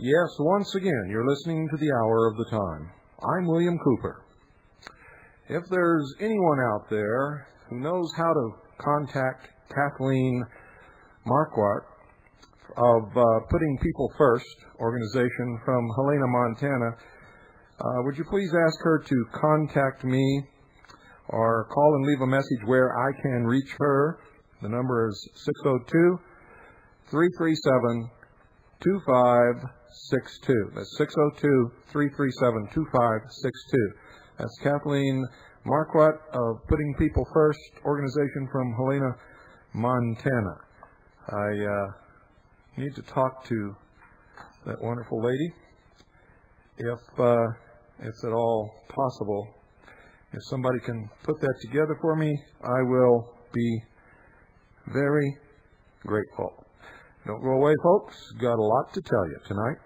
Yes, once again, you're listening to the Hour of the Time. I'm William Cooper. If there's anyone out there who knows how to contact Kathleen Marquardt of Putting People First organization from Helena, Montana, would you please ask her to contact me or call and leave a message where I can reach her. The number is 602-337-2562. That's 602-337-2562. That's Kathleen Marquardt of Putting People First organization from Helena, Montana. I need to talk to that wonderful lady. If it's at all possible, if somebody can put that together for me, I will be very grateful. Don't go away, folks. Got a lot to tell you tonight.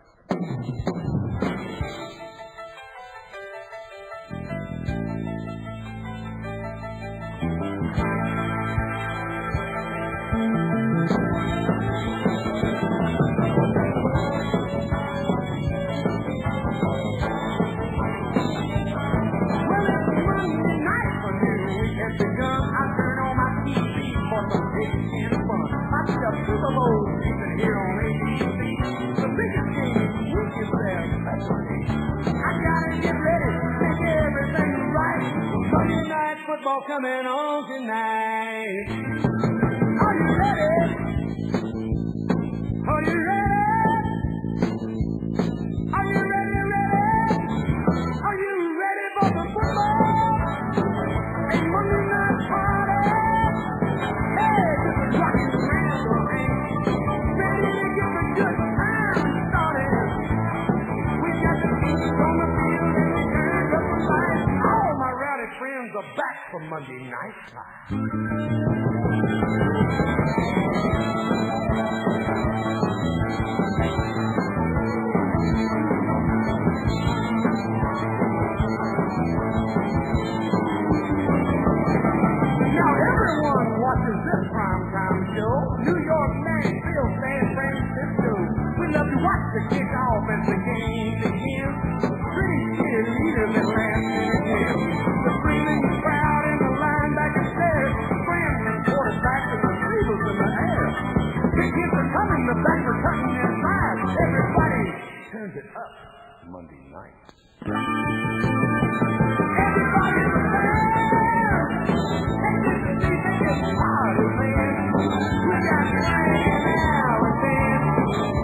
Coming on tonight. Are you ready? Are you ready? Are you ready, ready? Are you ready for the football? A Monday night party. Hey, this is rockin' around the ring. Ready to get the good time started. We got the beats on the field and we turned up the lights. All my rowdy friends are back for Monday night time. Now everyone watches this primetime show. New York, Nashville, San Francisco. We love to watch the kickoff as the game begins. Pretty cheerleaders and last minute hits. The screaming crowd and the linebacker stairs. Scrambling quarterbacks and the receivers in the air. Big hits are coming, the backs are cutting inside. Everybody turns it up Monday night. Everybody's there. Hey, this is the biggest party, man. We got rain now and then.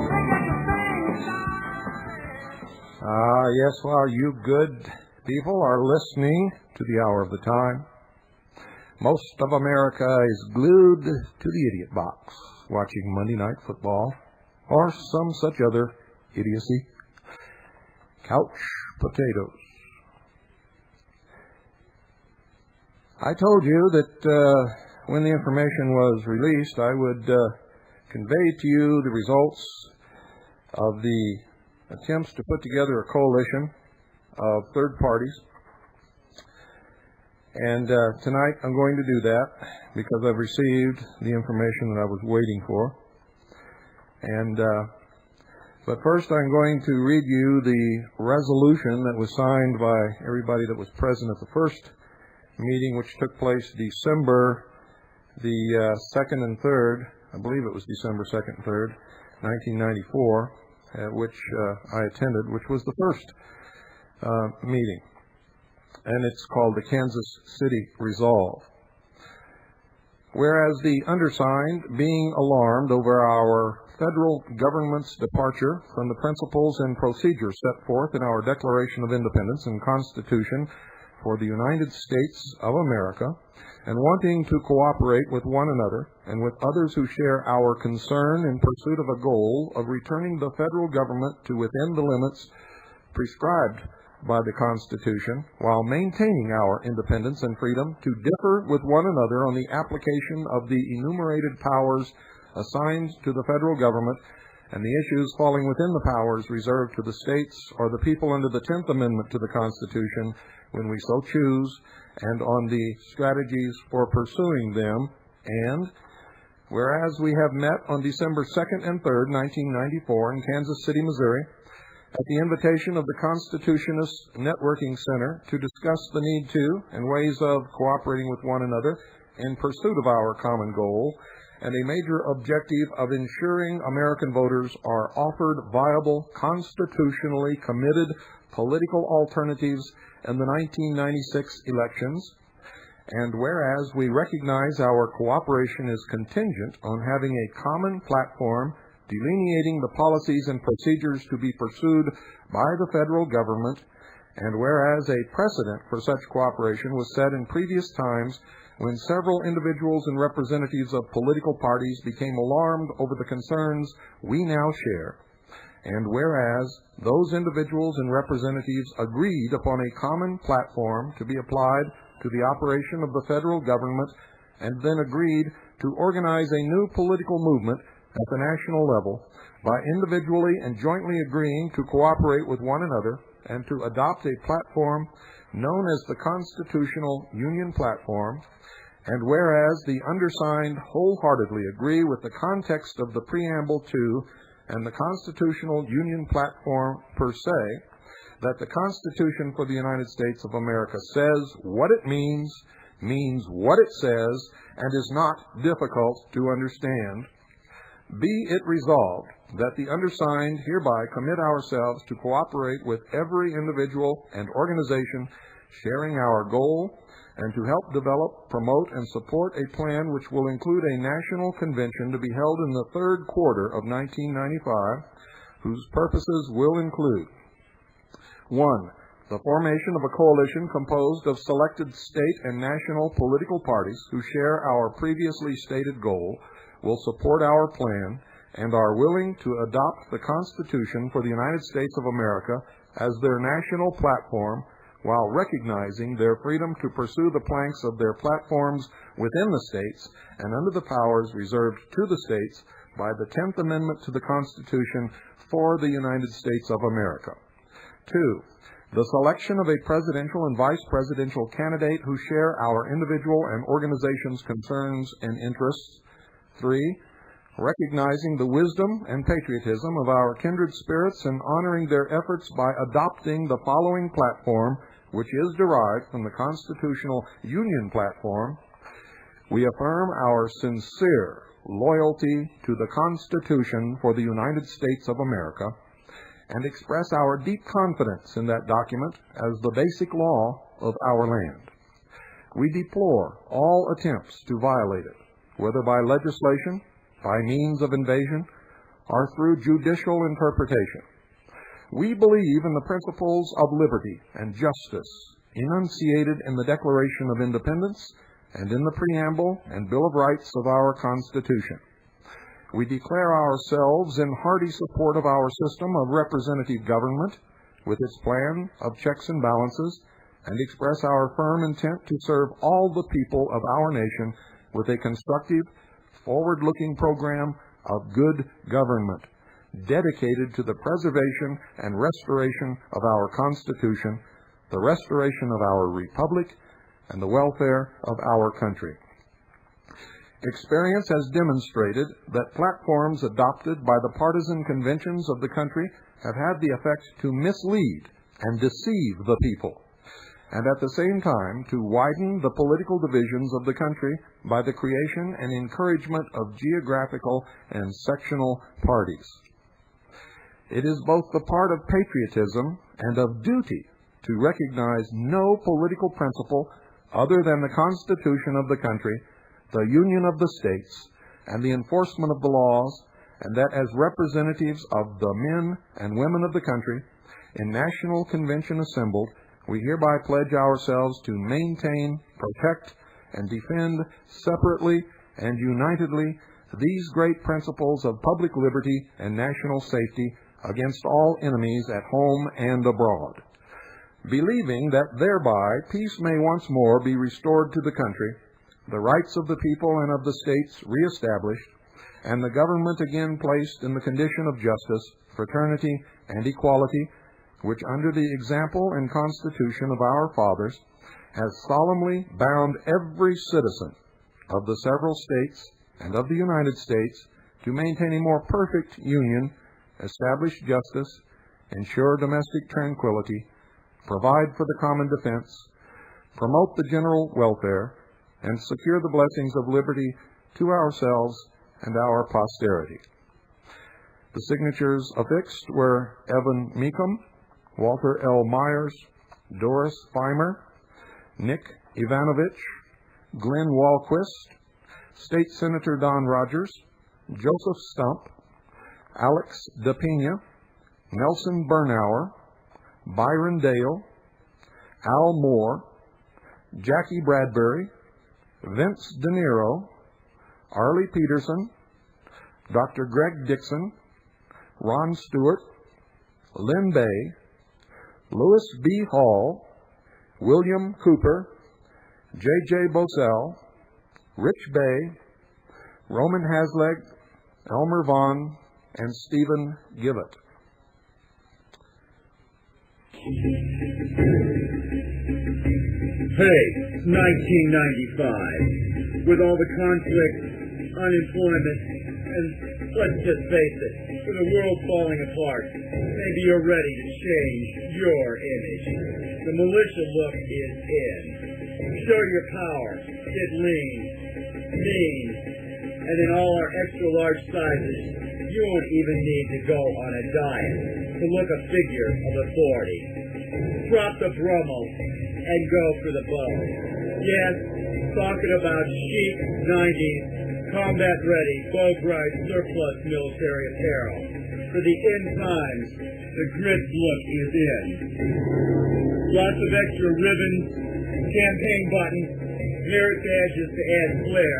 They got the thing started. Yes, while you good people are listening to the Hour of the Time, most of America is glued to the idiot box, watching Monday Night Football or some such other idiocy. Couch potatoes. I told you that when the information was released, I would convey to you the results of the attempts to put together a coalition of third parties. And tonight I'm going to do that because I've received the information that I was waiting for. And but first I'm going to read you the resolution that was signed by everybody that was present at the first meeting, which took place December the 2nd and 3rd, I believe it was December 2nd and 3rd, 1994, at which I attended, which was the first meeting. And it's called the Kansas City Resolve. Whereas the undersigned, being alarmed over our federal government's departure from the principles and procedures set forth in our Declaration of Independence and Constitution for the United States of America, and wanting to cooperate with one another and with others who share our concern in pursuit of a goal of returning the federal government to within the limits prescribed by the Constitution, while maintaining our independence and freedom to differ with one another on the application of the enumerated powers assigned to the federal government and the issues falling within the powers reserved to the states or the people under the 10th Amendment to the Constitution when we so choose, and on the strategies for pursuing them. And whereas we have met on December 2nd and 3rd, 1994 in Kansas City, Missouri, at the invitation of the Constitutionist Networking Center to discuss the need to and ways of cooperating with one another in pursuit of our common goal, and a major objective of ensuring American voters are offered viable, constitutionally committed political alternatives in the 1996 elections. And whereas we recognize our cooperation is contingent on having a common platform delineating the policies and procedures to be pursued by the federal government, and whereas a precedent for such cooperation was set in previous times when several individuals and representatives of political parties became alarmed over the concerns we now share, and whereas those individuals and representatives agreed upon a common platform to be applied to the operation of the federal government, and then agreed to organize a new political movement at the national level by individually and jointly agreeing to cooperate with one another and to adopt a platform known as the Constitutional Union Platform, and whereas the undersigned wholeheartedly agree with the context of the preamble to and the Constitutional Union Platform per se, that the Constitution for the United States of America says what it means what it says, and is not difficult to understand, be it resolved that the undersigned hereby commit ourselves to cooperate with every individual and organization sharing our goal, and to help develop, promote, and support a plan which will include a national convention to be held in the third quarter of 1995, whose purposes will include: 1. The formation of a coalition composed of selected state and national political parties who share our previously stated goal, will support our plan, and are willing to adopt the Constitution for the United States of America as their national platform, while recognizing their freedom to pursue the planks of their platforms within the states and under the powers reserved to the states by the 10th Amendment to the Constitution for the United States of America. 2. The selection of a presidential and vice presidential candidate who share our individual and organization's concerns and interests. 3. Recognizing the wisdom and patriotism of our kindred spirits and honoring their efforts by adopting the following platform, which is derived from the Constitutional Union Platform. We affirm our sincere loyalty to the Constitution for the United States of America, and express our deep confidence in that document as the basic law of our land. We deplore all attempts to violate it, whether by legislation, by means of invasion, or through judicial interpretation. We believe in the principles of liberty and justice enunciated in the Declaration of Independence and in the preamble and Bill of Rights of our Constitution. We declare ourselves in hearty support of our system of representative government with its plan of checks and balances, and express our firm intent to serve all the people of our nation with a constructive, forward-looking program of good government, dedicated to the preservation and restoration of our Constitution, the restoration of our Republic, and the welfare of our country. Experience has demonstrated that platforms adopted by the partisan conventions of the country have had the effect to mislead and deceive the people, and at the same time to widen the political divisions of the country by the creation and encouragement of geographical and sectional parties. It is both the part of patriotism and of duty to recognize no political principle other than the Constitution of the country the union of the states and the enforcement of the laws, and that as representatives of the men and women of the country, in national convention assembled, we hereby pledge ourselves to maintain, protect, and defend separately and unitedly these great principles of public liberty and national safety against all enemies at home and abroad, believing that thereby peace may once more be restored to the country, the rights of the people and of the states reestablished, and the government again placed in the condition of justice, fraternity, and equality, which under the example and constitution of our fathers has solemnly bound every citizen of the several states and of the United States to maintain a more perfect union, establish justice, ensure domestic tranquility, provide for the common defense, promote the general welfare, and secure the blessings of liberty to ourselves and our posterity. The signatures affixed were Evan Meekum, Walter L. Myers, Doris Feimer, Nick Ivanovich, Glenn Walquist, State Senator Don Rogers, Joseph Stump, Alex DePena, Nelson Bernauer, Byron Dale, Al Moore, Jackie Bradbury, Vince De Niro, Arlie Peterson, Dr. Greg Dixon, Ron Stewart, Lynn Bay, Louis B. Hall, William Cooper, J.J. Bosell, Rich Bay, Roman Hasleg, Elmer Vaughn, and Stephen Gillett. Hey, 1995. With all the conflict, unemployment, and let's just face it, with the world falling apart, maybe you're ready to change your image. The militia look is in. Show your power, get lean, mean, and in all our extra large sizes, you won't even need to go on a diet to look a figure of authority. Drop the Brummel and go for the bow. Yes, talking about chic 90s, combat-ready, bow-bright, surplus military apparel. For the end times, the grit look is in. Lots of extra ribbons, campaign buttons, merit badges to add flair,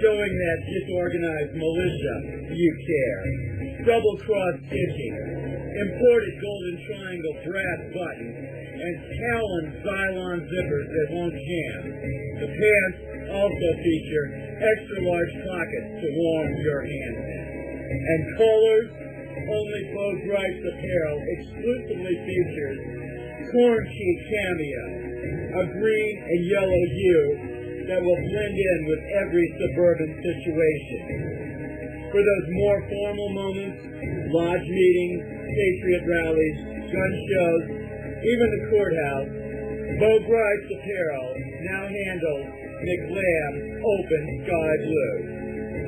showing that disorganized militia you care. Double-cross stitching, imported golden triangle brass buttons, and Talon Cylon zippers that won't jam. The pants also feature extra large pockets to warm your hands in. And colors, only Bo Gripes apparel exclusively features corn sheet cameo, a green and yellow hue that will blend in with every suburban situation. For those more formal moments, lodge meetings, patriot rallies, gun shows, even the courthouse, Bo Gripes apparel now handles McLam Open Sky Blue.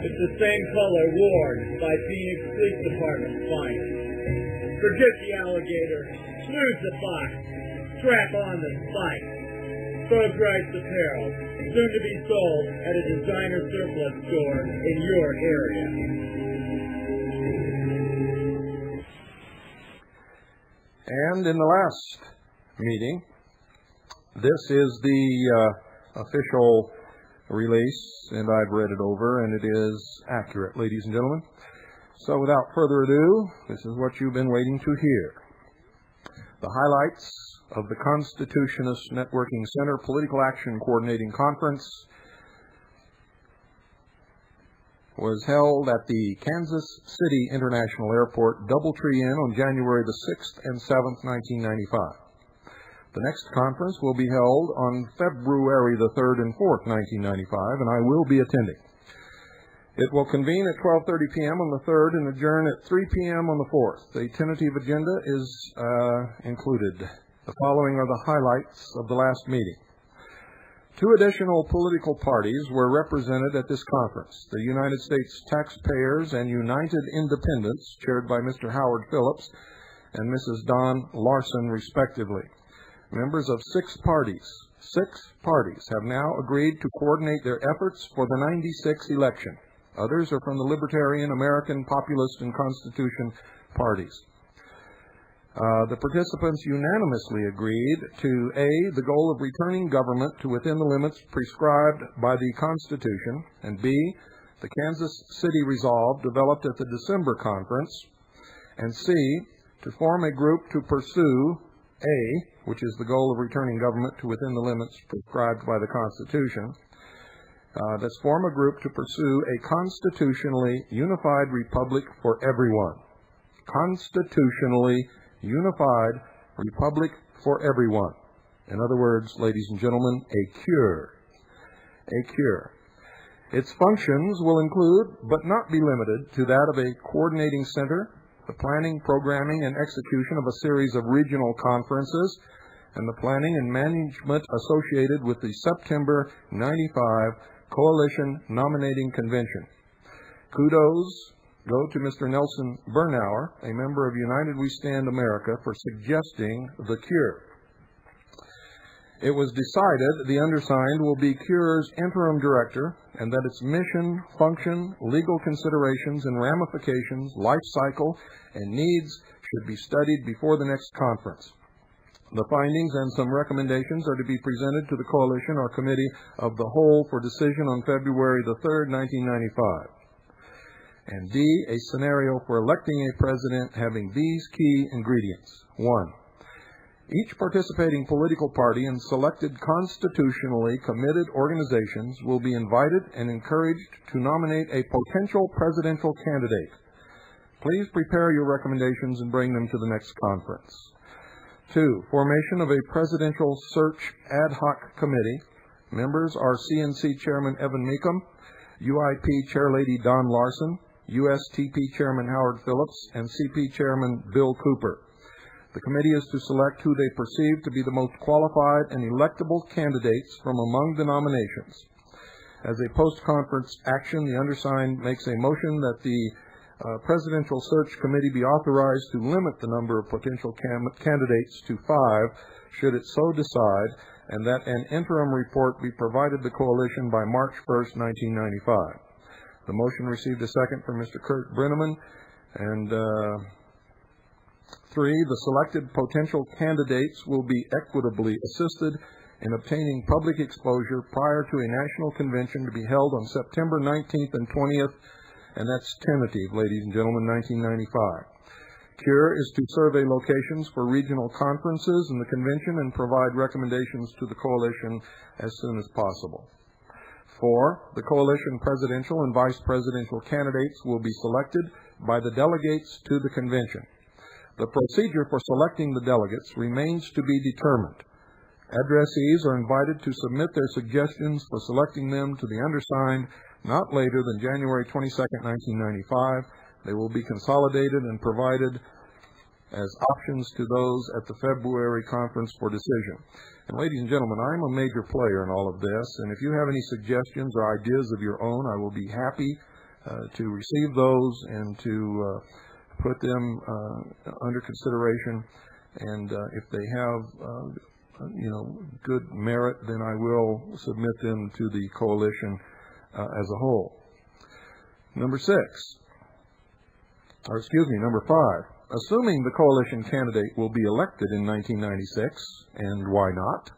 It's the same color worn by Phoenix Police Department's finest. Forget the alligator, snooze the fox, strap on the spike. Bo Gripes apparel, soon to be sold at a designer surplus store in your area. And in the last meeting, this is the official release, and I've read it over, and it is accurate, ladies and gentlemen. So without further ado, this is what you've been waiting to hear. The highlights of the Constitutionist Networking Center Political Action Coordinating Conference was held at the Kansas City International Airport, Doubletree Inn, on January the 6th and 7th, 1995. The next conference will be held on February the 3rd and 4th, 1995, and I will be attending. It will convene at 12:30 p.m. on the 3rd and adjourn at 3 p.m. on the 4th. The tentative agenda is included. The following are the highlights of the last meeting. 2 additional political parties were represented at this conference: the United States Taxpayers and United Independents, chaired by Mr. Howard Phillips and Mrs. Don Larson, respectively. Members of 6 parties 6 parties have now agreed to coordinate their efforts for the '96 election. Others are from the Libertarian, American, Populist, and Constitution parties. The participants unanimously agreed to A, the goal of returning government to within the limits prescribed by the Constitution, and B, the Kansas City Resolve developed at the December conference, and C, to form a group to pursue A, which is the goal of returning government to within the limits prescribed by the Constitution. Let's form a group to pursue a constitutionally unified republic for everyone. Constitutionally unified republic for everyone. In other words, ladies and gentlemen, a cure. A cure. Its functions will include, but not be limited to, that of a coordinating center, the planning, programming, and execution of a series of regional conferences, and the planning and management associated with the September '95 Coalition Nominating Convention. Kudos go to Mr. Nelson Bernauer, a member of United We Stand America, for suggesting the cure. It was decided the undersigned will be CURE's interim director, and that its mission, function, legal considerations and ramifications, life cycle, and needs should be studied before the next conference. The findings and some recommendations are to be presented to the Coalition or Committee of the Whole for decision on February the 3rd, 1995. And D, a scenario for electing a president having these key ingredients. 1. Each participating political party and selected constitutionally committed organizations will be invited and encouraged to nominate a potential presidential candidate. Please prepare your recommendations and bring them to the next conference. 2. Formation of a presidential search ad hoc committee. Members are CNC Chairman Evan Meekum, UIP Chairlady Don Larson, USTP Chairman Howard Phillips, and CP Chairman Bill Cooper. The committee is to select who they perceive to be the most qualified and electable candidates from among the nominations. As a post-conference action, the undersigned makes a motion that the Presidential Search Committee be authorized to limit the number of potential candidates to 5, should it so decide, and that an interim report be provided the Coalition by March 1st, 1995. The motion received a second from Mr. Kurt Brenneman. And 3, the selected potential candidates will be equitably assisted in obtaining public exposure prior to a national convention to be held on September 19th and 20th, and that's tentative, ladies and gentlemen, 1995. CURE is to survey locations for regional conferences in the convention and provide recommendations to the Coalition as soon as possible. 4, the Coalition presidential and vice presidential candidates will be selected by the delegates to the convention. The procedure for selecting the delegates remains to be determined. Addressees are invited to submit their suggestions for selecting them to the undersigned not later than January 22nd, 1995. They will be consolidated and provided as options to those at the February conference for decision. And ladies and gentlemen, I'm a major player in all of this, and if you have any suggestions or ideas of your own, I will be happy to receive those and to put them under consideration. And if they have good merit, then I will submit them to the Coalition as a whole. Number 5. Assuming the Coalition candidate will be elected in 1996, and why not,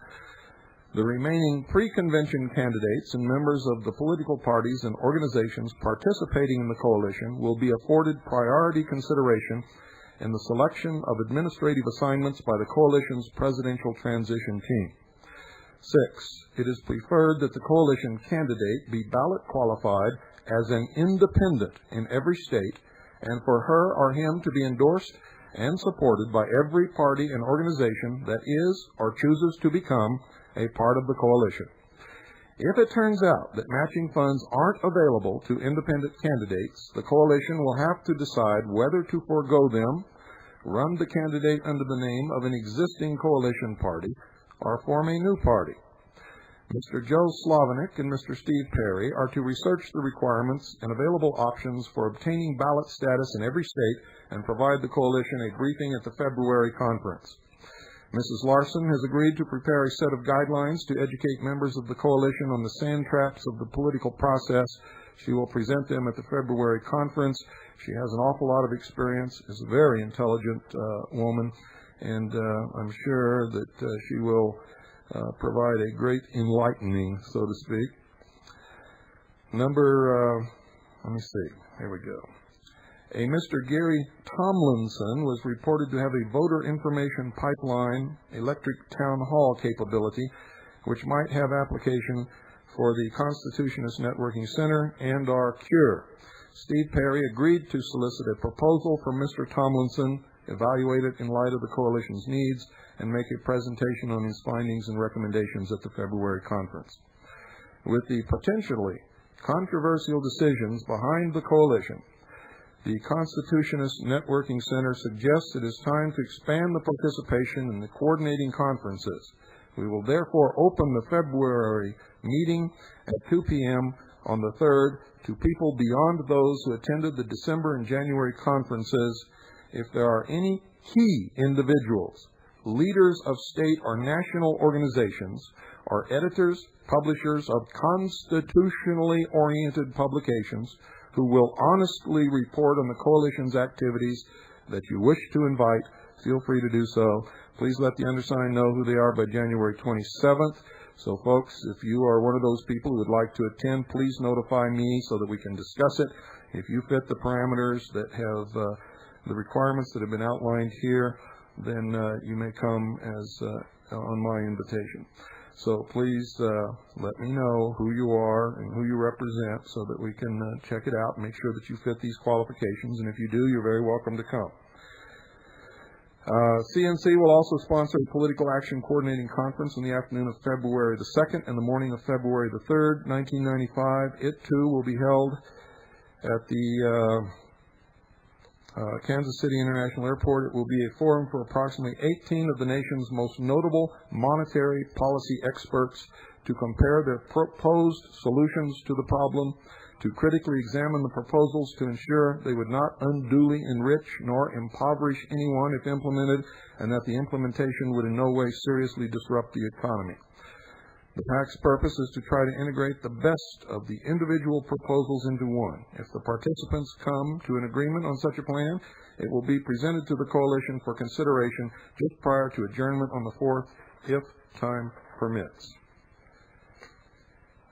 the remaining pre-convention candidates and members of the political parties and organizations participating in the Coalition will be afforded priority consideration in the selection of administrative assignments by the Coalition's presidential transition team. 6, it is preferred that the Coalition candidate be ballot qualified as an independent in every state, and for her or him to be endorsed and supported by every party and organization that is or chooses to become a part of the Coalition. If it turns out that matching funds aren't available to independent candidates, the Coalition will have to decide whether to forego them, run the candidate under the name of an existing Coalition party, or form a new party. Mr. Joe Slovanik and Mr. Steve Perry are to research the requirements and available options for obtaining ballot status in every state and provide the Coalition a briefing at the February conference. Mrs. Larson has agreed to prepare a set of guidelines to educate members of the coalition on the sand traps of the political process. She will present them at the February conference. She has an awful lot of experience, is a very intelligent woman, and I'm sure that she will provide a great enlightening, so to speak. Let me see, here we go. A Mr. Gary Tomlinson was reported to have a voter information pipeline electric town hall capability, which might have application for the Constitutionist Networking Center and our C.U.R.E. Steve Perry agreed to solicit a proposal from Mr. Tomlinson, evaluate it in light of the coalition's needs, and make a presentation on his findings and recommendations at the February conference. With the potentially controversial decisions behind the coalition, the Constitutionist Networking Center suggests it is time to expand the participation in the coordinating conferences. We will therefore open the February meeting at 2 p.m. on the 3rd to people beyond those who attended the December and January conferences. If there are any key individuals, leaders of state or national organizations, or editors, publishers of constitutionally oriented publications who will honestly report on the coalition's activities that you wish to invite, feel free to do so. Please let the undersigned know who they are by January 27th. So, folks, if you are one of those people who would like to attend, please notify me so that we can discuss it. If you fit the parameters that have the requirements that have been outlined here, then you may come as on my invitation. So please let me know who you are and who you represent so that we can check it out and make sure that you fit these qualifications. And if you do, you're very welcome to come. CNC will also sponsor a political action coordinating conference in the afternoon of February the 2nd and the morning of February the 3rd, 1995. It, too, will be held at the Kansas City International Airport. It will be a forum for approximately 18 of the nation's most notable monetary policy experts to compare their proposed solutions to the problem, to critically examine the proposals to ensure they would not unduly enrich nor impoverish anyone if implemented, and that the implementation would in no way seriously disrupt the economy. The PAC's purpose is to try to integrate the best of the individual proposals into one. If the participants come to an agreement on such a plan, it will be presented to the coalition for consideration just prior to adjournment on the 4th, if time permits.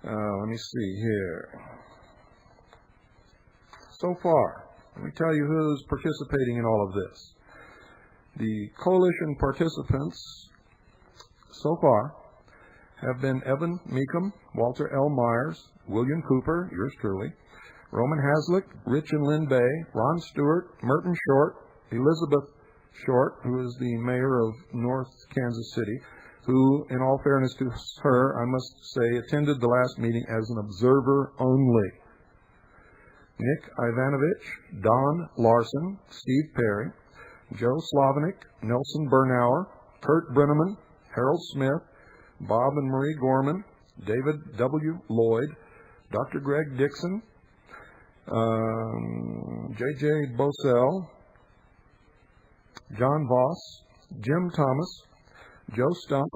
Let me see here. So far, let me tell you who's participating in all of this. The coalition participants so far have been Evan Meekum, Walter L. Myers, William Cooper, yours truly, Roman Haslick, Rich and Lynn Bay, Ron Stewart, Merton Short, Elizabeth Short, who is the mayor of North Kansas City, who, in all fairness to her, I must say, attended the last meeting as an observer only. Nick Ivanovich, Don Larson, Steve Perry, Joe Slovanik, Nelson Bernauer, Kurt Brenneman, Harold Smith, Bob and Marie Gorman, David W. Lloyd, Dr. Greg Dixon, J.J. Bosell, John Voss, Jim Thomas, Joe Stump,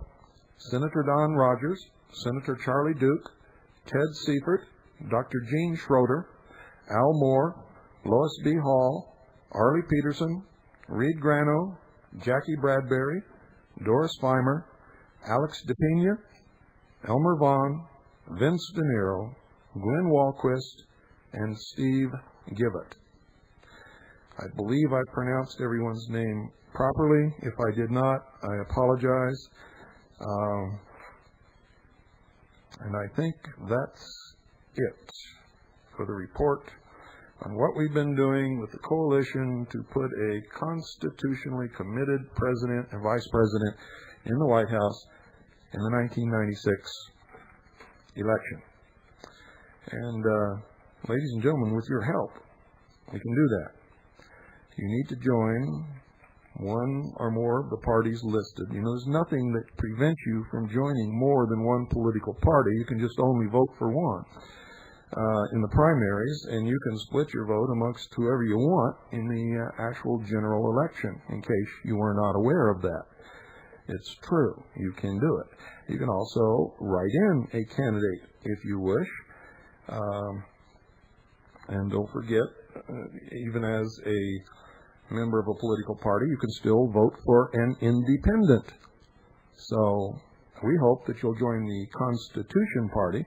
Senator Don Rogers, Senator Charlie Duke, Ted Seifert, Dr. Gene Schroeder, Al Moore, Lois B. Hall, Arlie Peterson, Reed Grano, Jackie Bradbury, Doris Feimer, Alex DePina, Elmer Vaughn, Vince De Niro, Glenn Walquist, and Steve Gibbett. I believe I pronounced everyone's name properly. If I did not, I apologize. And I think that's it for the report on what we've been doing with the coalition to put a constitutionally committed president and vice president in the White House in the 1996 election. And ladies and gentlemen, with your help, we can do that. You need to join one or more of the parties listed. You know, there's nothing that prevents you from joining more than one political party. You can just only vote for one in the primaries, and you can split your vote amongst whoever you want in the actual general election, in case you were not aware of that. It's true. You can do it. You can also write in a candidate if you wish. And don't forget, even as a member of a political party, you can still vote for an independent. So we hope that you'll join the Constitution Party,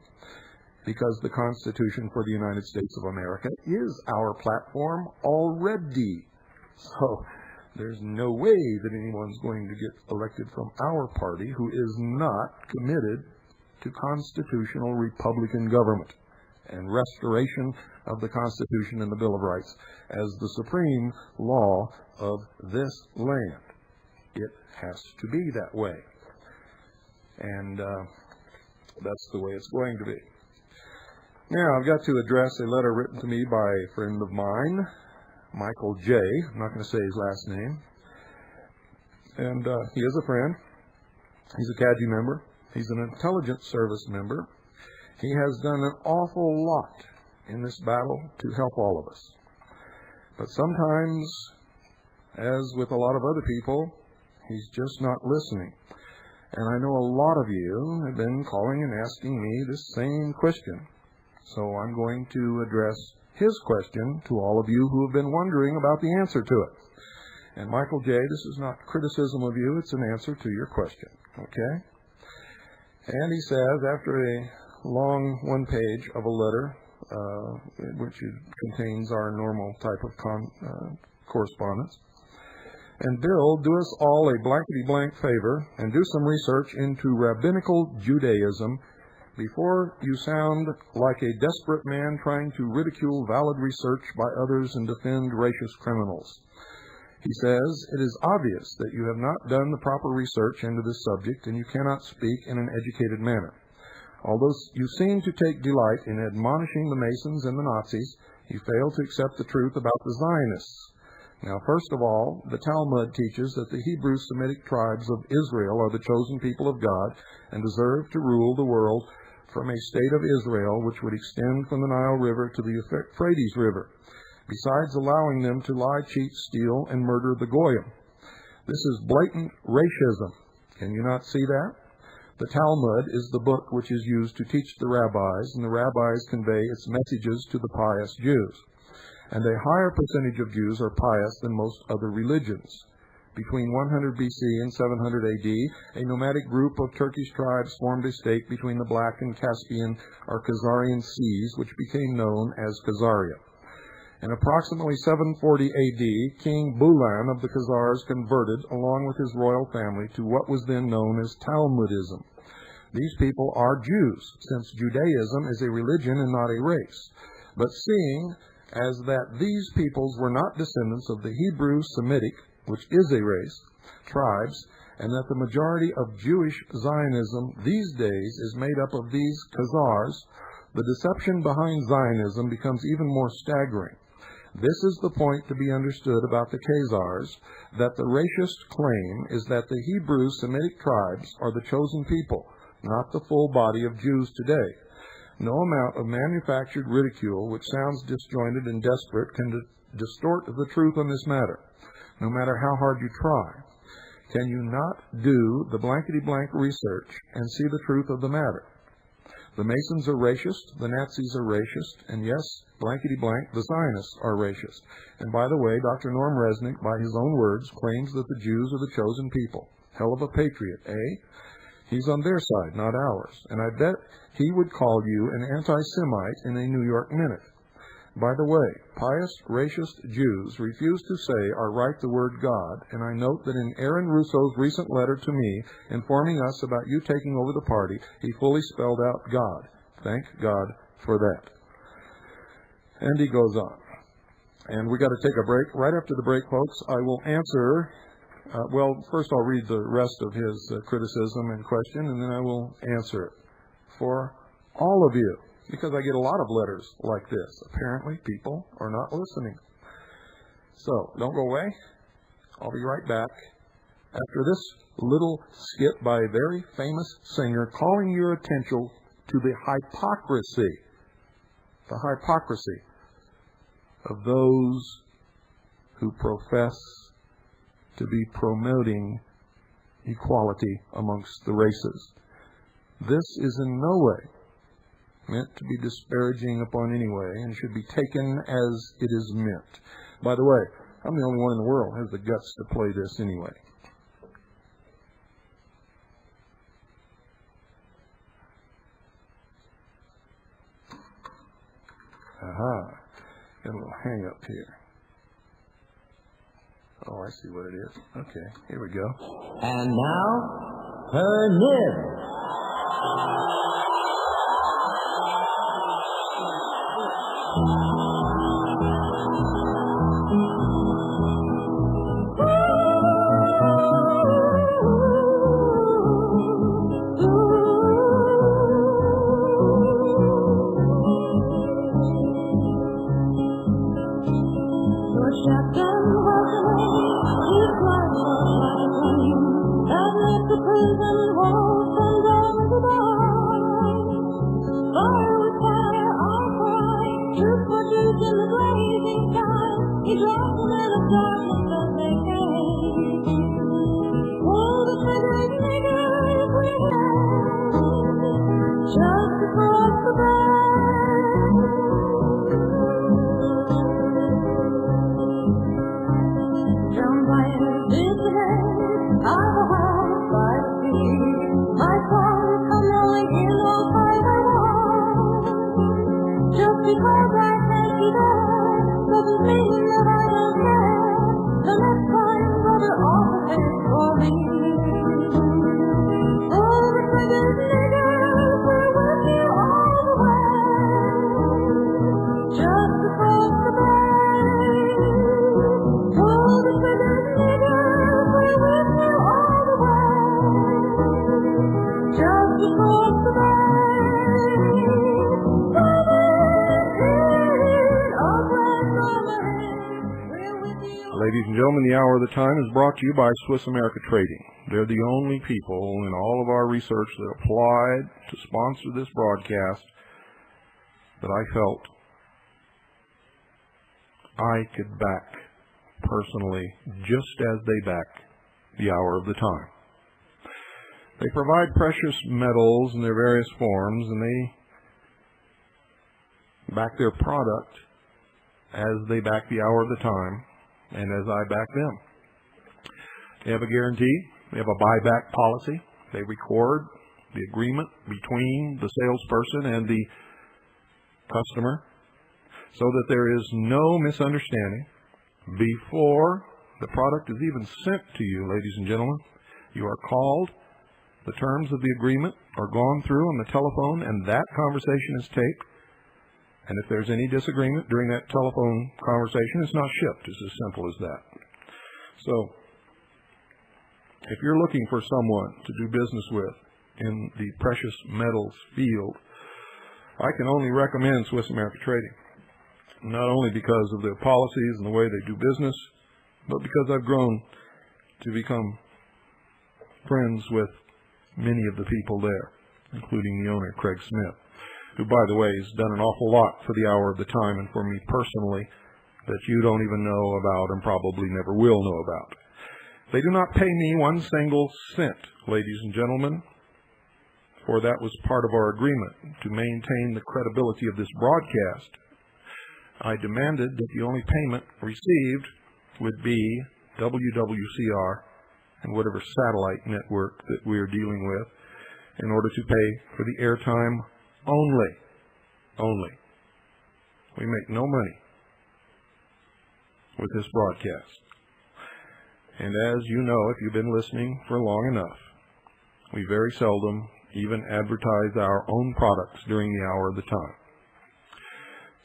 because the Constitution for the United States of America is our platform already. So there's no way that anyone's going to get elected from our party who is not committed to constitutional Republican government and restoration of the Constitution and the Bill of Rights as the supreme law of this land. It has to be that way. And that's the way it's going to be. Now, I've got to address a letter written to me by a friend of mine, Michael J. I'm not going to say his last name. And he is a friend. He's a CADG member. He's an intelligence service member. He has done an awful lot in this battle to help all of us. But sometimes, as with a lot of other people, he's just not listening. And I know a lot of you have been calling and asking me this same question. So I'm going to address his question to all of you who have been wondering about the answer to it. And Michael J., this is not criticism of you, it's an answer to your question. Okay? And he says, after a long one page of a letter, which contains our normal type of correspondence, and Bill, do us all a blankety-blank favor and do some research into rabbinical Judaism before you sound like a desperate man trying to ridicule valid research by others and defend racist criminals. He says, it is obvious that you have not done the proper research into this subject and you cannot speak in an educated manner. Although you seem to take delight in admonishing the Masons and the Nazis, you fail to accept the truth about the Zionists. Now, first of all, the Talmud teaches that the Hebrew Semitic tribes of Israel are the chosen people of God and deserve to rule the world from a state of Israel which would extend from the Nile River to the Euphrates River, besides allowing them to lie, cheat, steal, and murder the Goyim. This is blatant racism. Can you not see that? The Talmud is the book which is used to teach the rabbis, and the rabbis convey its messages to the pious Jews. And a higher percentage of Jews are pious than most other religions. Between 100 BC and 700 AD, a nomadic group of Turkish tribes formed a state between the Black and Caspian or Khazarian seas, which became known as Khazaria. In approximately 740 AD, King Bulan of the Khazars converted, along with his royal family, to what was then known as Talmudism. These people are Jews, since Judaism is a religion and not a race. But seeing as that these peoples were not descendants of the Hebrew Semitic, which is a race, tribes, and that the majority of Jewish Zionism these days is made up of these Khazars, the deception behind Zionism becomes even more staggering. This is the point to be understood about the Khazars, that the racist claim is that the Hebrew Semitic tribes are the chosen people, not the full body of Jews today. No amount of manufactured ridicule, which sounds disjointed and desperate, can distort the truth on this matter, no matter how hard you try. Can you not do the blankety-blank research and see the truth of the matter? The Masons are racist, the Nazis are racist, and yes, blankety-blank, the Zionists are racist. And by the way, Dr. Norm Resnick, by his own words, claims that the Jews are the chosen people. Hell of a patriot, eh? He's on their side, not ours. And I bet he would call you an anti-Semite in a New York minute. By the way, pious, racist Jews refuse to say or write the word God, and I note that in Aaron Russo's recent letter to me informing us about you taking over the party, he fully spelled out God. Thank God for that. And he goes on. And we got to take a break. Right after the break, folks, I will answer. First I'll read the rest of his criticism and question, and then I will answer it for all of you, because I get a lot of letters like this. Apparently, people are not listening. So, don't go away. I'll be right back after this little skit by a very famous singer calling your attention to the hypocrisy of those who profess to be promoting equality amongst the races. This is in no way meant to be disparaging upon any way and should be taken as it is meant. By the way, I'm the only one in the world who has the guts to play this anyway. Aha. Got a little hang up here. Oh, I see what it is. Okay, here we go. And now, her nib. Ladies and gentlemen, the Hour of the Time is brought to you by Swiss America Trading. They're the only people in all of our research that applied to sponsor this broadcast that I felt I could back personally, just as they back the Hour of the Time. They provide precious metals in their various forms, and they back their product as they back the Hour of the Time, and as I back them. They have a guarantee. They have a buyback policy. They record the agreement between the salesperson and the customer so that there is no misunderstanding. Before the product is even sent to you, ladies and gentlemen, you are called, the terms of the agreement are gone through on the telephone, and that conversation is taped. And if there's any disagreement during that telephone conversation, it's not shipped. It's as simple as that. So, if you're looking for someone to do business with in the precious metals field, I can only recommend Swiss America Trading. Not only because of their policies and the way they do business, but because I've grown to become friends with many of the people there, including the owner, Craig Smith, who, by the way, has done an awful lot for the Hour of the Time and for me personally that you don't even know about and probably never will know about. They do not pay me one single cent, ladies and gentlemen, for that was part of our agreement to maintain the credibility of this broadcast. I demanded that the only payment received would be WWCR and whatever satellite network that we are dealing with in order to pay for the airtime only. We make no money with this broadcast. And as you know, if you've been listening for long enough, we very seldom even advertise our own products during the Hour of the Time.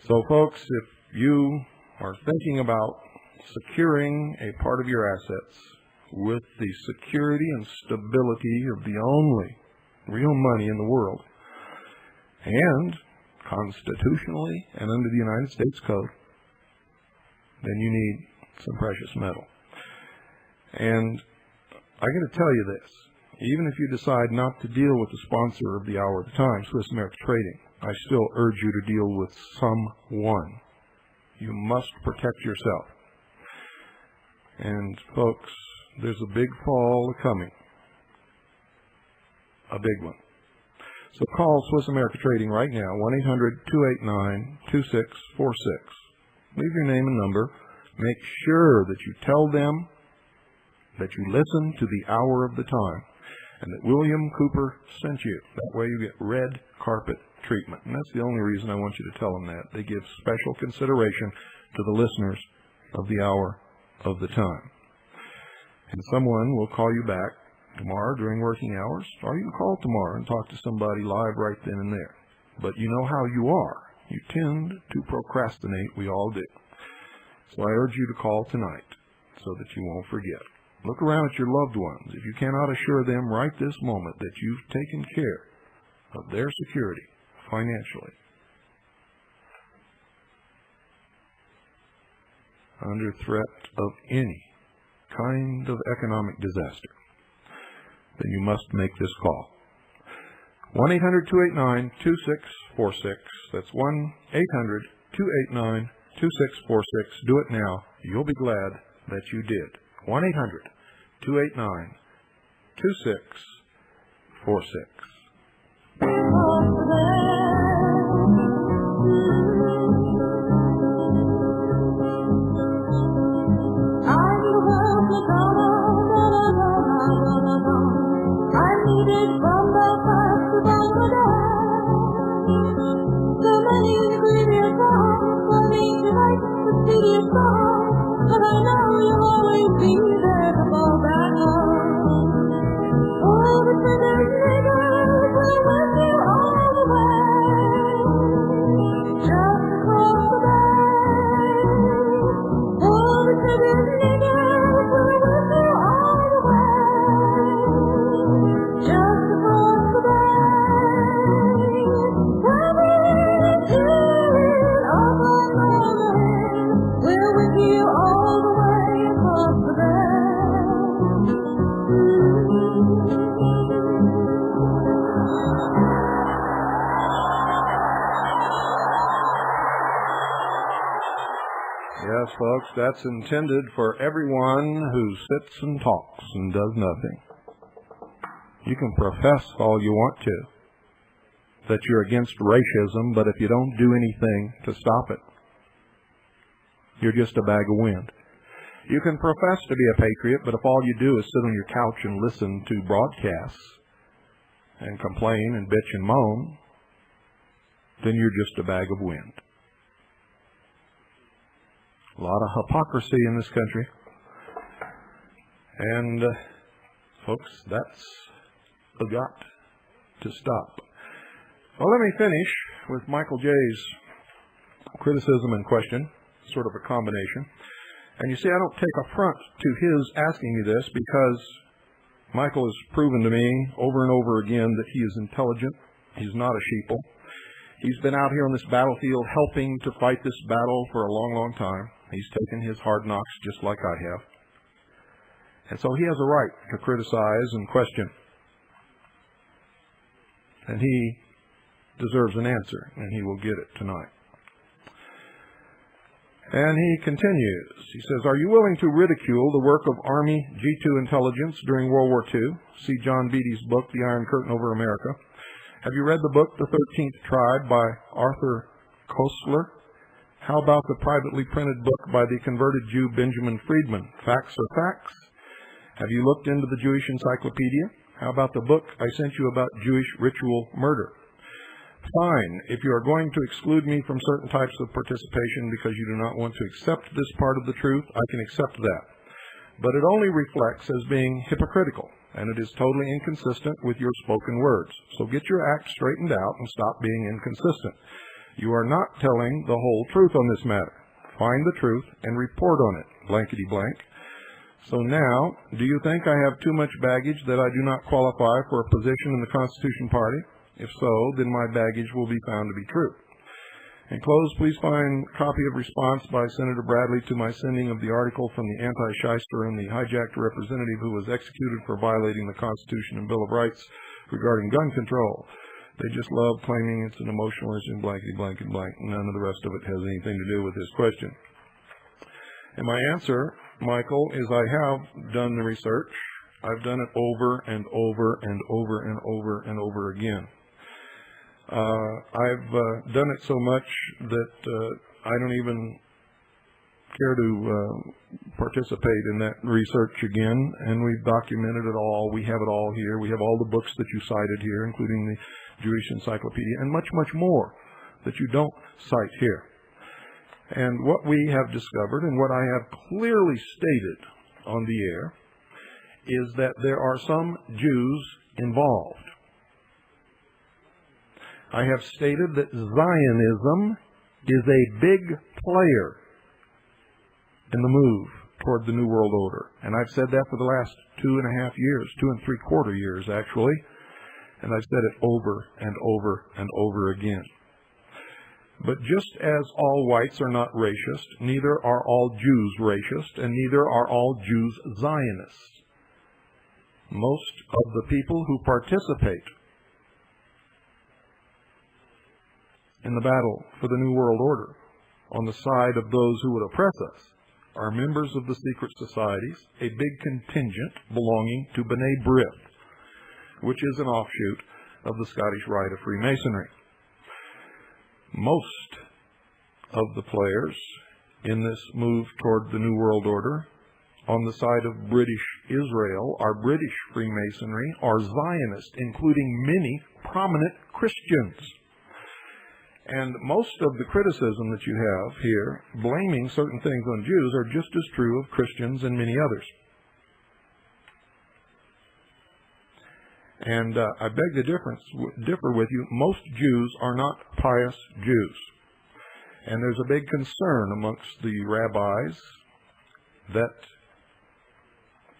So folks, if you are thinking about securing a part of your assets with the security and stability of the only real money in the world, and constitutionally and under the United States Code, then you need some precious metal. And I got to tell you this, even if you decide not to deal with the sponsor of the Hour of the Time, Swiss America Trading, I still urge you to deal with someone. You must protect yourself. And folks, there's a big fall coming a big one. So call Swiss America Trading right now, 1-800-289-2646. Leave your name and number. Make sure that you tell them that you listen to the hour of the time and that William Cooper sent you. That way you get red carpet treatment. And that's the only reason I want you to tell them that. They give special consideration to the listeners of the hour of the time. And someone will call you back tomorrow during working hours, or you can call tomorrow and talk to somebody live right then and there. But you know how you are. You tend to procrastinate. We all do. So I urge you to call tonight so that you won't forget. Look around at your loved ones. If you cannot assure them right this moment that you've taken care of their security financially, under threat of any kind of economic disaster, then you must make this call. 1-800-289-2646. That's 1-800-289-2646. Do it now. You'll be glad that you did. 1-800-289-2646. Yes, folks, that's intended for everyone who sits and talks and does nothing. You can profess all you want to, that you're against racism, but if you don't do anything to stop it, you're just a bag of wind. You can profess to be a patriot, but if all you do is sit on your couch and listen to broadcasts and complain and bitch and moan, then you're just a bag of wind. A lot of hypocrisy in this country. And, folks, that's got to stop. Well, let me finish with Michael J's criticism and question, sort of a combination. And you see, I don't take affront to his asking me this because Michael has proven to me over and over again that he is intelligent. He's not a sheeple. He's been out here on this battlefield helping to fight this battle for a long, long time. He's taken his hard knocks just like I have. And so he has a right to criticize and question. And he deserves an answer, and he will get it tonight. And he continues. He says, are you willing to ridicule the work of Army G2 intelligence during World War II? See John Beatty's book, The Iron Curtain Over America. Have you read the book, The 13th Tribe, by Arthur Koestler? How about the privately printed book by the converted Jew Benjamin Friedman, Facts Are Facts? Have you looked into the Jewish Encyclopedia? How about the book I sent you about Jewish ritual murder? Fine, if you are going to exclude me from certain types of participation because you do not want to accept this part of the truth, I can accept that. But it only reflects as being hypocritical, and it is totally inconsistent with your spoken words. So get your act straightened out and stop being inconsistent. You are not telling the whole truth on this matter. Find the truth and report on it, blankety blank. So now, do you think I have too much baggage that I do not qualify for a position in the Constitution Party? If so, then my baggage will be found to be true. In close, please find a copy of response by Senator Bradley to my sending of the article from the anti-shyster and the hijacked representative who was executed for violating the Constitution and Bill of Rights regarding gun control. They just love claiming it's an emotional issue, blankety blank and blank. None of the rest of it has anything to do with this question. And my answer, Michael, is I have done the research. I've done it over and over and over and over and over again. I've done it so much that I don't even care to participate in that research again, and we've documented it all. We have it all here. We have all the books that you cited here, including the Jewish Encyclopedia, and much, much more that you don't cite here. And what we have discovered, and what I have clearly stated on the air, is that there are some Jews involved. I have stated that Zionism is a big player in the move toward the New World Order. And I've said that for the last 2.5 years, 2 3/4 years actually. And I've said it over and over and over again. But just as all whites are not racist, neither are all Jews racist, and neither are all Jews Zionists. Most of the people who participate in the battle for the New World Order on the side of those who would oppress us are members of the secret societies, a big contingent belonging to B'nai B'rith, which is an offshoot of the Scottish Rite of Freemasonry. Most of the players in this move toward the New World Order on the side of British Israel are British Freemasonry, are Zionists, including many prominent Christians. And most of the criticism that you have here, blaming certain things on Jews, are just as true of Christians and many others. And I beg to differ with you. Most Jews are not pious Jews. And there's a big concern amongst the rabbis that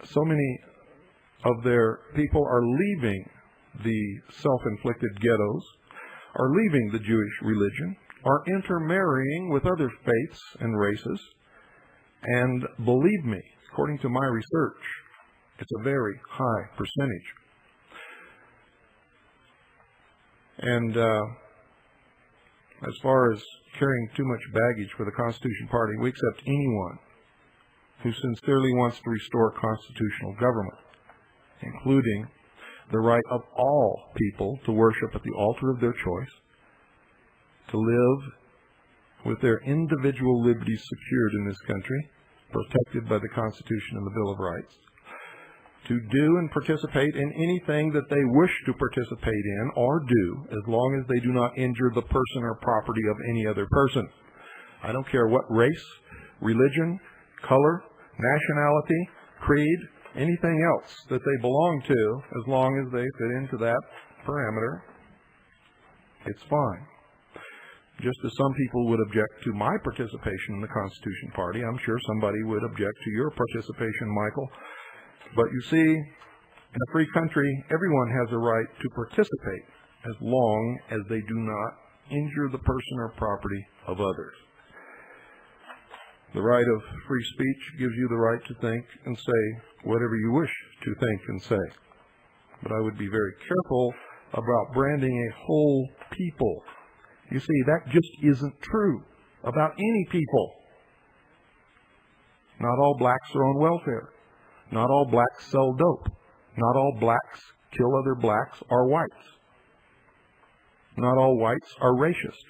so many of their people are leaving the self-inflicted ghettos, are leaving the Jewish religion, are intermarrying with other faiths and races. And believe me, according to my research, it's a very high percentage. And as far as carrying too much baggage for the Constitution Party, we accept anyone who sincerely wants to restore constitutional government, including the right of all people to worship at the altar of their choice, to live with their individual liberties secured in this country, protected by the Constitution and the Bill of Rights, to do and participate in anything that they wish to participate in or do, as long as they do not injure the person or property of any other person. I don't care what race, religion, color, nationality, creed, anything else that they belong to, as long as they fit into that parameter, it's fine. Just as some people would object to my participation in the Constitution Party, I'm sure somebody would object to your participation, Michael. But you see, in a free country, everyone has a right to participate as long as they do not injure the person or property of others. The right of free speech gives you the right to think and say whatever you wish to think and say. But I would be very careful about branding a whole people. You see, that just isn't true about any people. Not all blacks are on welfare. Not all blacks sell dope. Not all blacks kill other blacks or whites. Not all whites are racist.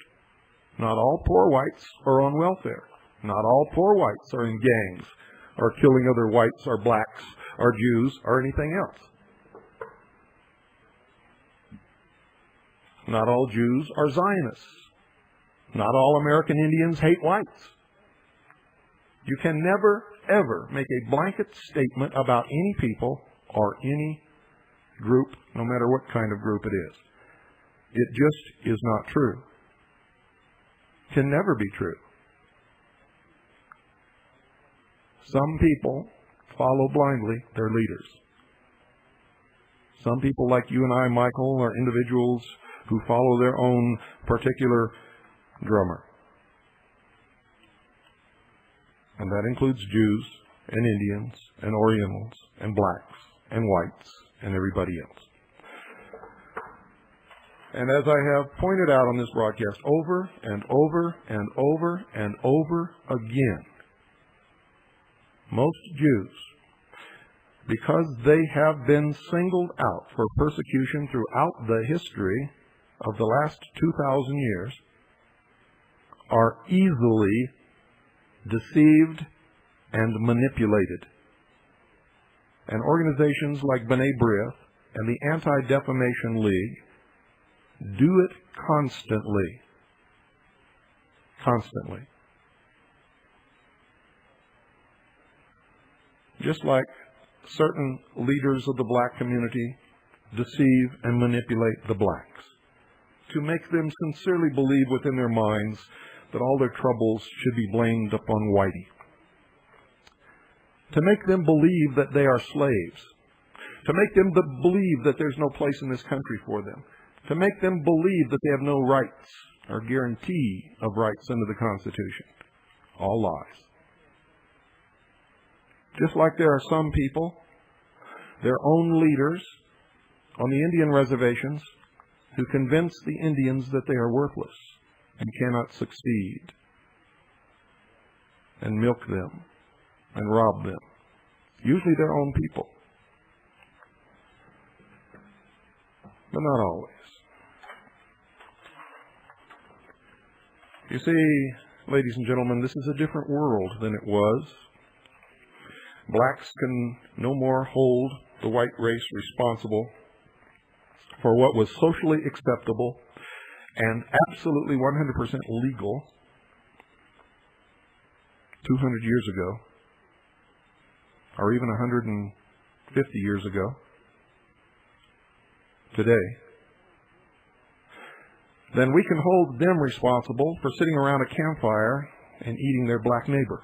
Not all poor whites are on welfare. Not all poor whites are in gangs or killing other whites or blacks or Jews or anything else. Not all Jews are Zionists. Not all American Indians hate whites. You can never, ever make a blanket statement about any people or any group, no matter what kind of group it is. It just is not true. Can never be true. Some people follow blindly their leaders. Some people like you and I, Michael, are individuals who follow their own particular drummer. And that includes Jews and Indians and Orientals and blacks and whites and everybody else. And as I have pointed out on this broadcast over and over and over and over again, most Jews because they have been singled out for persecution throughout the history of the last 2,000 years, are easily deceived and manipulated. And organizations like B'nai B'rith and the Anti-Defamation League do it constantly. Constantly. Just like certain leaders of the black community deceive and manipulate the blacks to make them sincerely believe within their minds that all their troubles should be blamed upon whitey. To make them believe that they are slaves. To make them believe that there's no place in this country for them. To make them believe that they have no rights or guarantee of rights under the Constitution. All lies. Just like there are some people, their own leaders on the Indian reservations, who convince the Indians that they are worthless and cannot succeed, and milk them and rob them. Usually their own people, but not always. You see, ladies and gentlemen, this is a different world than it was. Blacks can no more hold the white race responsible for what was socially acceptable and absolutely 100% legal 200 years ago, or even 150 years ago, today, then we can hold them responsible for sitting around a campfire and eating their black neighbor.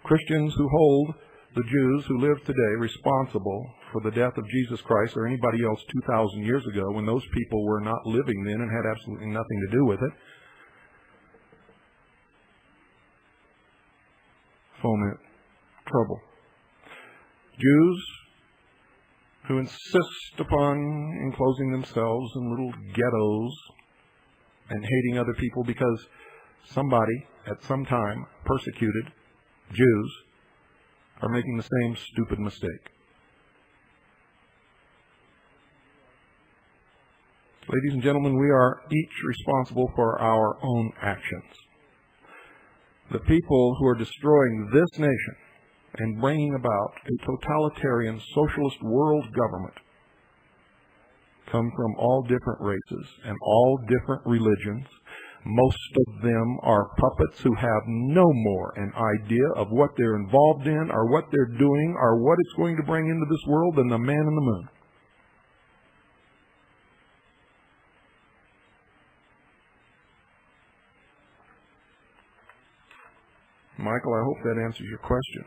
Christians who hold the Jews who live today responsible for the death of Jesus Christ or anybody else 2,000 years ago, when those people were not living then and had absolutely nothing to do with it, foment trouble. Jews who insist upon enclosing themselves in little ghettos and hating other people because somebody at some time persecuted Jews are making the same stupid mistake. Ladies and gentlemen, we are each responsible for our own actions. The people who are destroying this nation and bringing about a totalitarian socialist world government come from all different races and all different religions. Most of them are puppets who have no more an idea of what they're involved in or what they're doing or what it's going to bring into this world than the man in the moon. Michael, I hope that answers your question.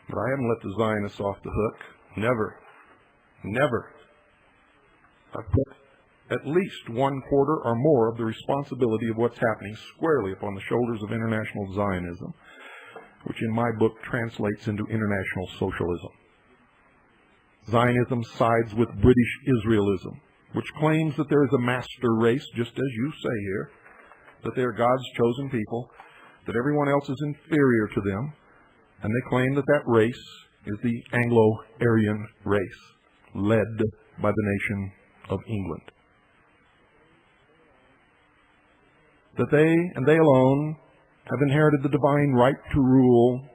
But I haven't let the Zionists off the hook. Never. Never. I've put at least 1/4 or more of the responsibility of what's happening squarely upon the shoulders of international Zionism, which in my book translates into international socialism. Zionism sides with British Israelism, which claims that there is a master race, just as you say here, that they are God's chosen people, that everyone else is inferior to them, and they claim that that race is the Anglo-Aryan race, led by the nation of England. That they, and they alone, have inherited the divine right to rule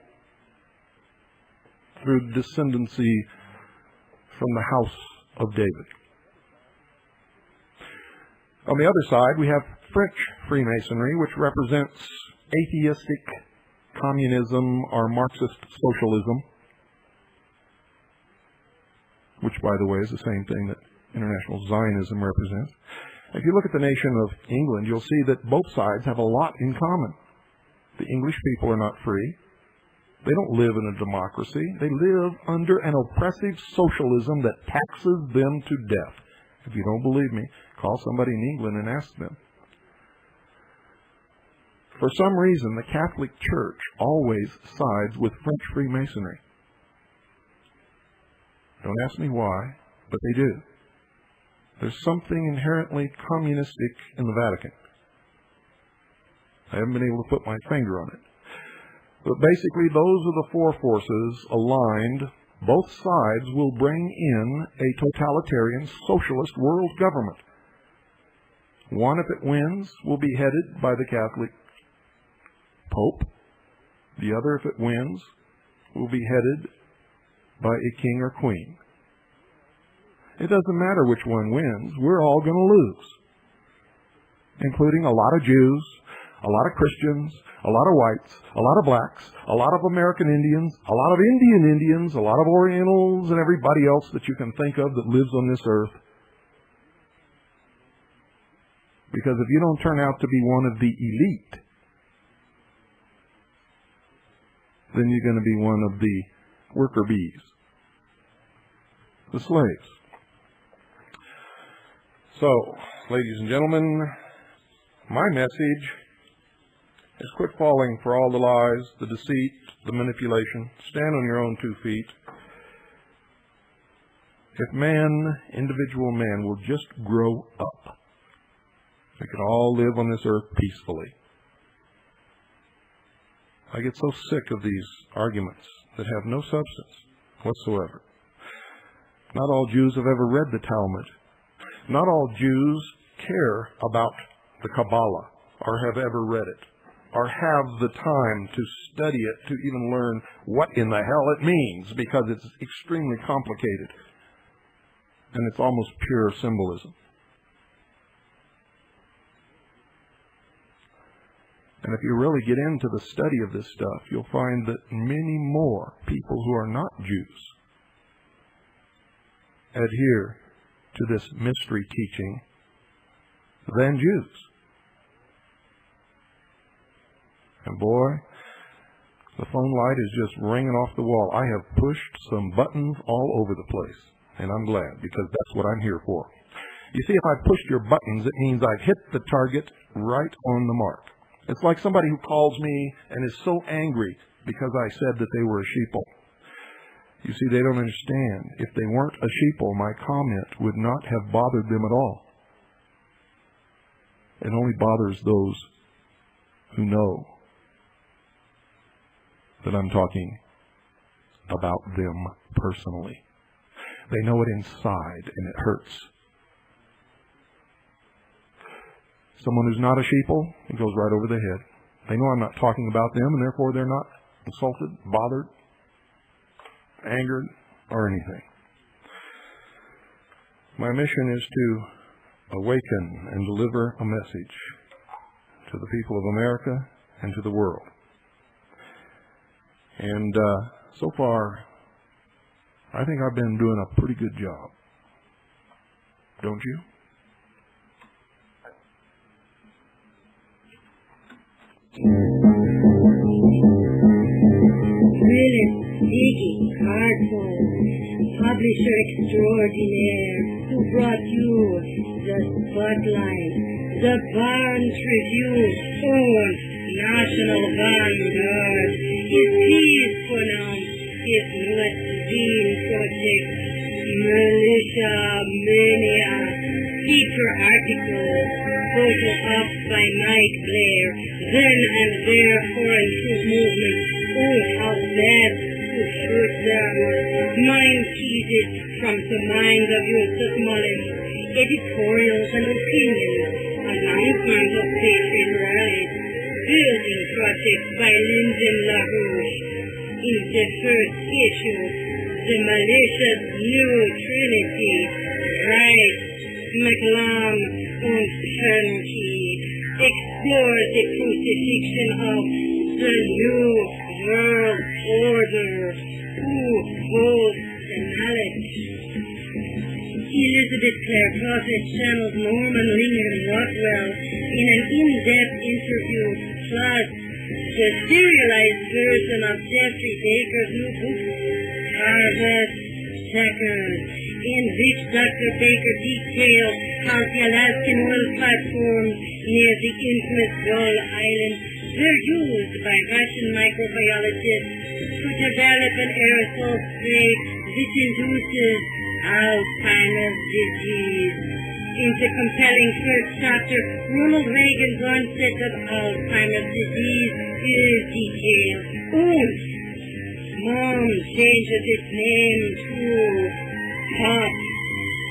through descendancy from the house of David. On the other side, we have French Freemasonry, which represents atheistic communism or Marxist socialism, which, by the way, is the same thing that international Zionism represents. If you look at the nation of England, you'll see that both sides have a lot in common. The English people are not free. They don't live in a democracy. They live under an oppressive socialism that taxes them to death. If you don't believe me, call somebody in England and ask them. For some reason, the Catholic Church always sides with French Freemasonry. Don't ask me why, but they do. There's something inherently communistic in the Vatican. I haven't been able to put my finger on it. But basically, those are the four forces aligned. Both sides will bring in a totalitarian socialist world government. One, if it wins, will be headed by the Catholic Pope. The other, if it wins, will be headed by a king or queen. It doesn't matter which one wins. We're all going to lose, including a lot of Jews, a lot of Christians, a lot of whites, a lot of blacks, a lot of American Indians, a lot of Indian Indians, a lot of Orientals, and everybody else that you can think of that lives on this earth. Because if you don't turn out to be one of the elite, then you're going to be one of the worker bees, the slaves. So, ladies and gentlemen, my message is quit falling for all the lies, the deceit, the manipulation. Stand on your own 2 feet. If man, individual man, will just grow up, we can all live on this earth peacefully. I get so sick of these arguments that have no substance whatsoever. Not all Jews have ever read the Talmud. Not all Jews care about the Kabbalah or have ever read it or have the time to study it to even learn what in the hell it means, because it's extremely complicated and it's almost pure symbolism. And if you really get into the study of this stuff, you'll find that many more people who are not Jews adhere to this mystery teaching than Jews. And boy, the phone light is just ringing off the wall. I have pushed some buttons all over the place, and I'm glad, because that's what I'm here for. You see, if I pushed your buttons, it means I've hit the target right on the mark. It's like somebody who calls me and is so angry because I said that they were a sheeple. You see, they don't understand. If they weren't a sheeple, my comment would not have bothered them at all. It only bothers those who know that I'm talking about them personally. They know it inside, and it hurts. Someone who's not a sheeple, it goes right over the head. They know I'm not talking about them, and therefore they're not insulted, bothered, angered, or anything. My mission is to awaken and deliver a message to the people of America and to the world. And so far, I think I've been doing a pretty good job. Don't you? Phyllis Dickey Cardboard, publisher extraordinaire, who brought you the Spotlight, the Barn Tribune's own National Vanguard, his peace pronounced, his North Dean Project, Militia Mania, feature articles, photo up by Mike Blair, then and there foreign troop movement, oh how bad to shoot them, mind teases from the mind of Joseph Mullins, editorials and opinions, announcement of patriot rallies, building projects by Lyndon LaRouche. In the first issue, the malicious New Trinity, Right, McLam und Trinity, explores the crucifixion of the New World Order, who holds the knowledge. Elizabeth Clare Closet channeled Norman Lincoln Rockwell in an in-depth interview, plus the serialized version of Jeffrey Baker's new book, Harvest Checkers, in which Dr. Baker detailed how the Alaskan oil platforms near the infamous Gull Island were used by Russian microbiologists to develop an aerosol spray which induces Alzheimer's disease. In the compelling first chapter, Ronald Reagan's onset of Alzheimer's disease is detailed. Und Mom changes its name to Pop.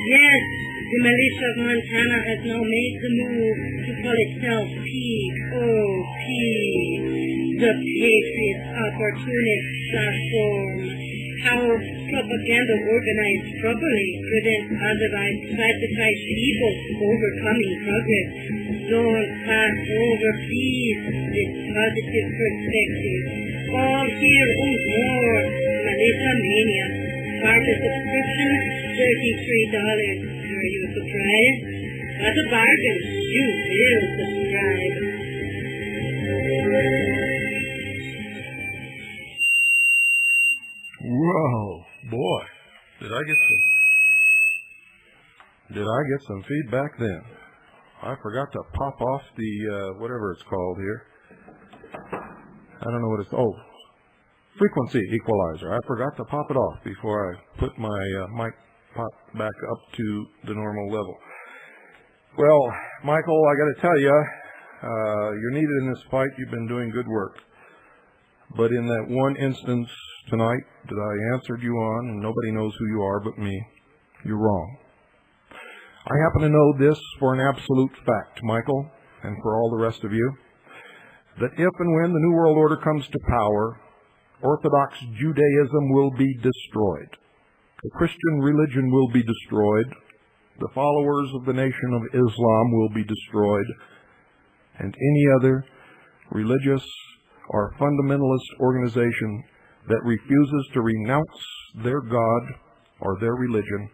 Yes, the militia of Montana has now made the move to call itself POP, the Patriots Opportunist Platform. How propaganda organized properly prevents otherwise classified people overcoming progress. Don't pass over, please, this positive perspective. All here and more, Militia Mania. Starter subscription, $33. Are you surprised? What a bargain. You will subscribe. Whoa, boy, did I get some feedback then? I forgot to pop off the whatever it's called here. I don't know what it's frequency equalizer. I forgot to pop it off before I put my mic pop back up to the normal level. Well, Michael, I got to tell you, you're needed in this fight. You've been doing good work. But in that one instance tonight that I answered you on, and nobody knows who you are but me, you're wrong. I happen to know this for an absolute fact, Michael, and for all the rest of you, that if and when the New World Order comes to power, Orthodox Judaism will be destroyed. The Christian religion will be destroyed. The followers of the Nation of Islam will be destroyed. And any other religious or fundamentalist organization that refuses to renounce their God or their religion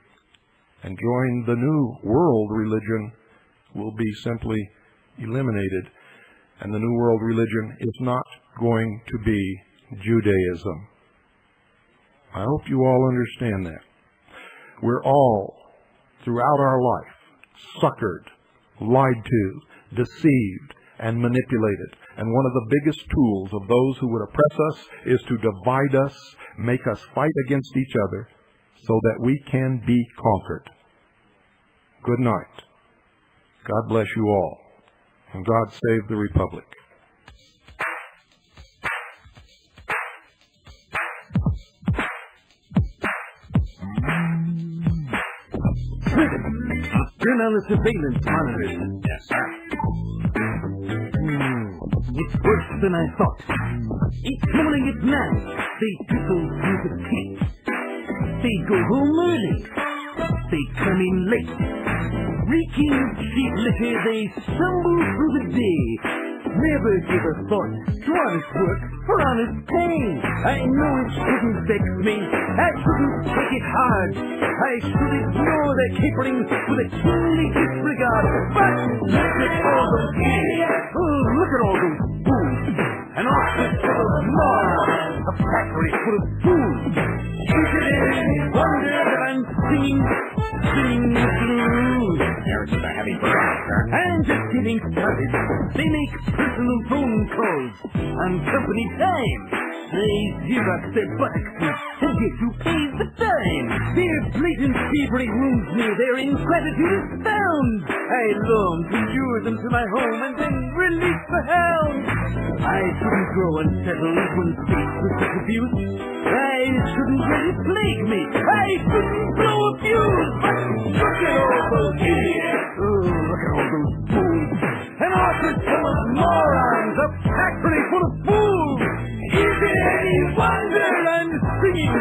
and join the New World religion will be simply eliminated. And the New World religion is not going to be Judaism. I hope you all understand that. We're all, throughout our life, suckered, lied to, deceived, and manipulated. And one of the biggest tools of those who would oppress us is to divide us, make us fight against each other, so that we can be conquered. Good night. God bless you all. And God save the Republic. Turn on the surveillance monitors. Yes, sir. It's worse than I thought. Each morning at 9, they trickle through the gate. They go home early. They come in late. Reeking of cheap liquor, they stumble through the day. Never give a thought to honest work for honest pay. I know it shouldn't vex me. I shouldn't take it hard. I should ignore their caperings with a keenly disregard. But look at all those idiots. Oh, look at all those fools. An office full of morons. A factory full of fools. Is it any wonder that I'm singing the blues? There's the heavy burden, sir. I'm just getting started. They make personal phone calls on company time. They Xerox their buttocks and get you paid the time. Their blatant thievery wounds me. Their ingratitude astounds. I long to lure them to my home and then release the hounds. I shouldn't grow unsettled when faced with such abuse. I shouldn't let it plague me. I shouldn't blow a fuse. But look at all those idiots. Oh, look at all those fools. An office full of morons. A factory full of fools. Is it any wonder I'm singing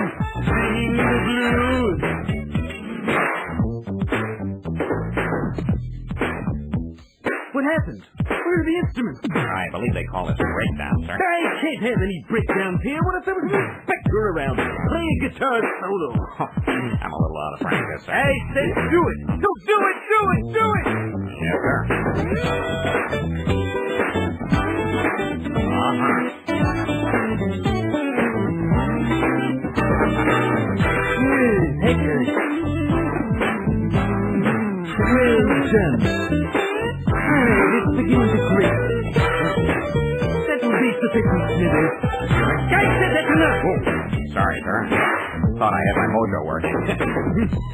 the blues? What happened? Where are the instruments? I believe they call this a breakdown, sir. I can't have any breakdowns here. What if there was an inspector around? Play a guitar solo. I'm a little out of practice, sir. I said do it. No, do it, do it, do it. Yes, sir. Hackers. Well done. It's beginning to grate. That will be sufficient, Smithers. I said that's enough. Sorry, sir. Thought I had my mojo working.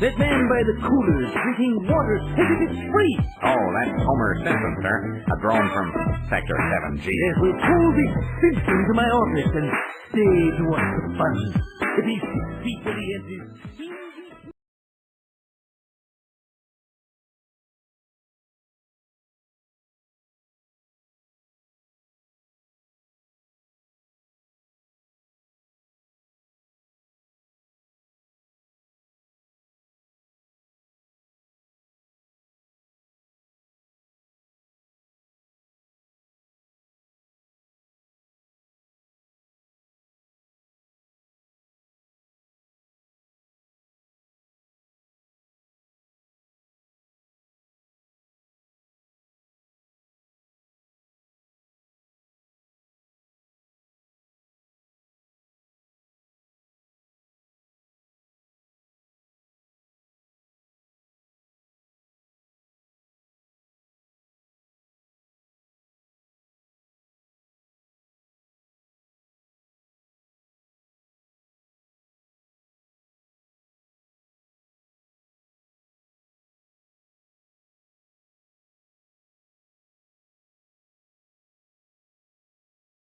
That man by the cooler is drinking water as if it's free. Oh, that's Homer Simpson, sir. A drone from Sector 7G. Yes, we'll pull this Simpson to my office and stay to watch the fun. If he's secretly enters...